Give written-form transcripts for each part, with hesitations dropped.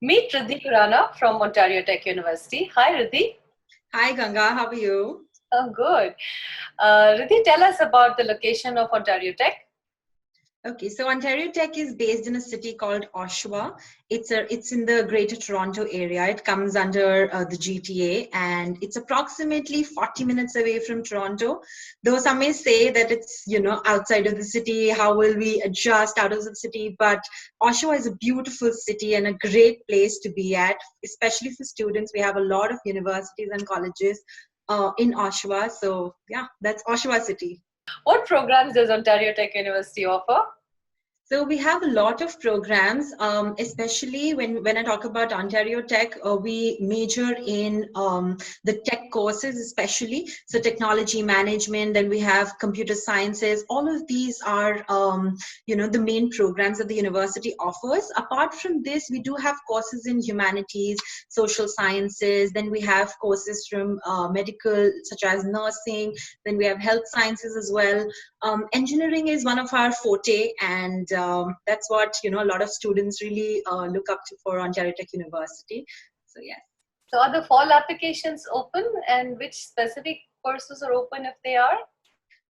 Meet Riddhi Kurana from Ontario Tech University. Hi, Riddhi. Hi Ganga, how are you? Oh, good. Riddhi, tell us about the location of Ontario Tech. Okay, so Ontario Tech is based in a city called Oshawa. It's in the Greater Toronto area. It comes under the GTA, and it's approximately 40 minutes away from Toronto. Though some may say that it's outside of the city. How will we adjust out of the city? But Oshawa is a beautiful city and a great place to be at, especially for students. We have a lot of universities and colleges in Oshawa. So yeah, that's Oshawa City. What programs does Ontario Tech University offer? So we have a lot of programs, especially when I talk about Ontario Tech, we major in the tech courses, especially. So technology management, then we have computer sciences. All of these are, the main programs that the university offers. Apart from this, we do have courses in humanities, social sciences. Then we have courses from medical, such as nursing. Then we have health sciences as well. Engineering is one of our forte, and that's what a lot of students really look up to for Ontario Tech University. So yes. So, are the fall applications open, and which specific courses are open if they are?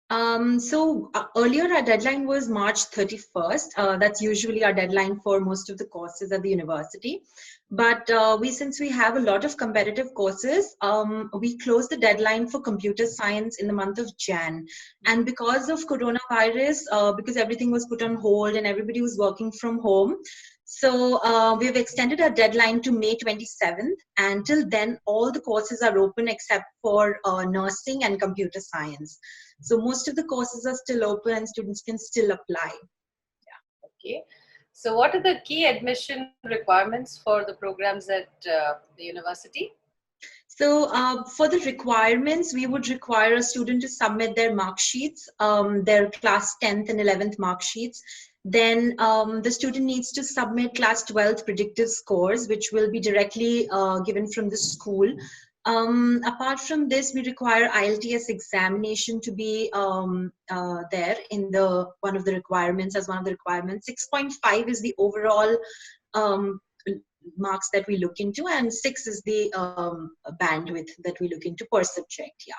Earlier our deadline was March 31st. That's usually our deadline for most of the courses at the university. But since we have a lot of competitive courses, we closed the deadline for computer science in the month of Jan. And because of coronavirus, because everything was put on hold and everybody was working from home, so we've extended our deadline to May 27th. And till then, all the courses are open except for nursing and computer science. So most of the courses are still open and students can still apply. Okay. So, what are the key admission requirements for the programs at the university? So for the requirements, we would require a student to submit their mark sheets, their class 10th and 11th mark sheets. Then the student needs to submit class 12th predictive scores, which will be directly given from the school. Apart from this, we require IELTS examination to be there in one of the requirements as one of the requirements. 6.5 is the overall marks that we look into, and 6 is the bandwidth that we look into per subject. Yeah.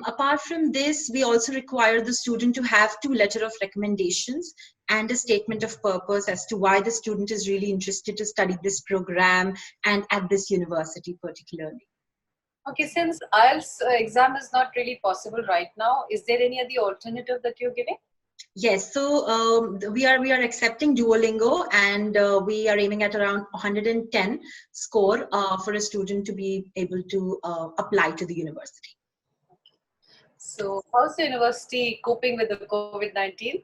Apart from this, we also require the student to have 2 letters of recommendations and a statement of purpose as to why the student is really interested to study this program and at this university particularly. Okay, since IELTS exam is not really possible right now, is there any other alternative that you're giving? Yes, so we are accepting Duolingo, and we are aiming at around 110 score for a student to be able to apply to the university. So, how's the university coping with the COVID-19?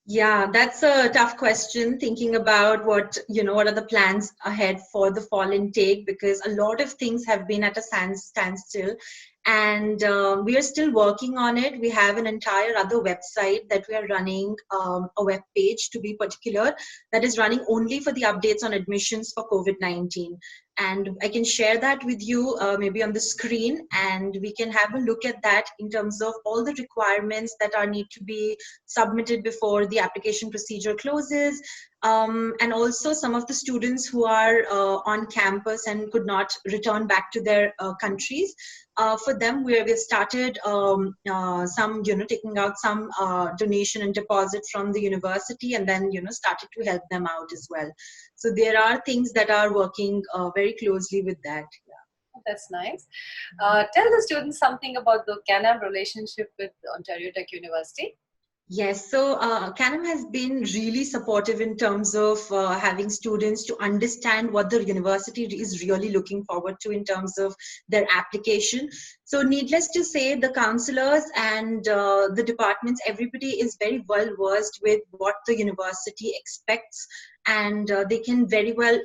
Yeah, that's a tough question. Thinking about what are the plans ahead for the fall intake, because a lot of things have been at a standstill, and we are still working on it. We have an entire other website that we are running, a web page to be particular, that is running only for the updates on admissions for COVID-19. And I can share that with you maybe on the screen, and we can have a look at that in terms of all the requirements that are need to be submitted before the application procedure closes, and also some of the students who are on campus and could not return back to their countries. For them, we've started some, taking out some donation and deposit from the university, and then, started to help them out as well. So there are things that are working very closely with that. Yeah. That's nice. Tell the students something about the Canam relationship with Ontario Tech University. Yes, so Canam has been really supportive in terms of having students to understand what the university is really looking forward to in terms of their application. So needless to say, the counselors and the departments, everybody is very well versed with what the university expects, and they can very well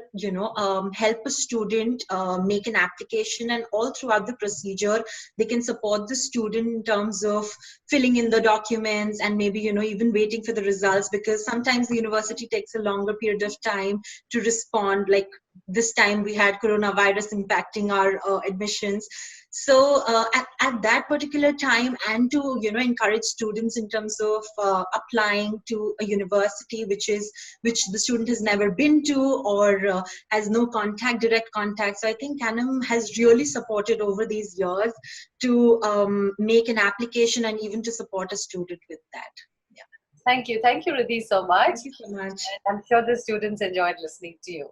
help a student make an application, and all throughout the procedure they can support the student in terms of filling in the documents, and maybe even waiting for the results, because sometimes the university takes a longer period of time to respond, like this time we had coronavirus impacting our admissions. So at that particular time, and to encourage students in terms of applying to a university which the student has never been to, or has no direct contact. So I think Canam has really supported over these years to make an application and even to support a student with that. Yeah. Thank you, Riddhi, so much. Thank you so much. And I'm sure the students enjoyed listening to you.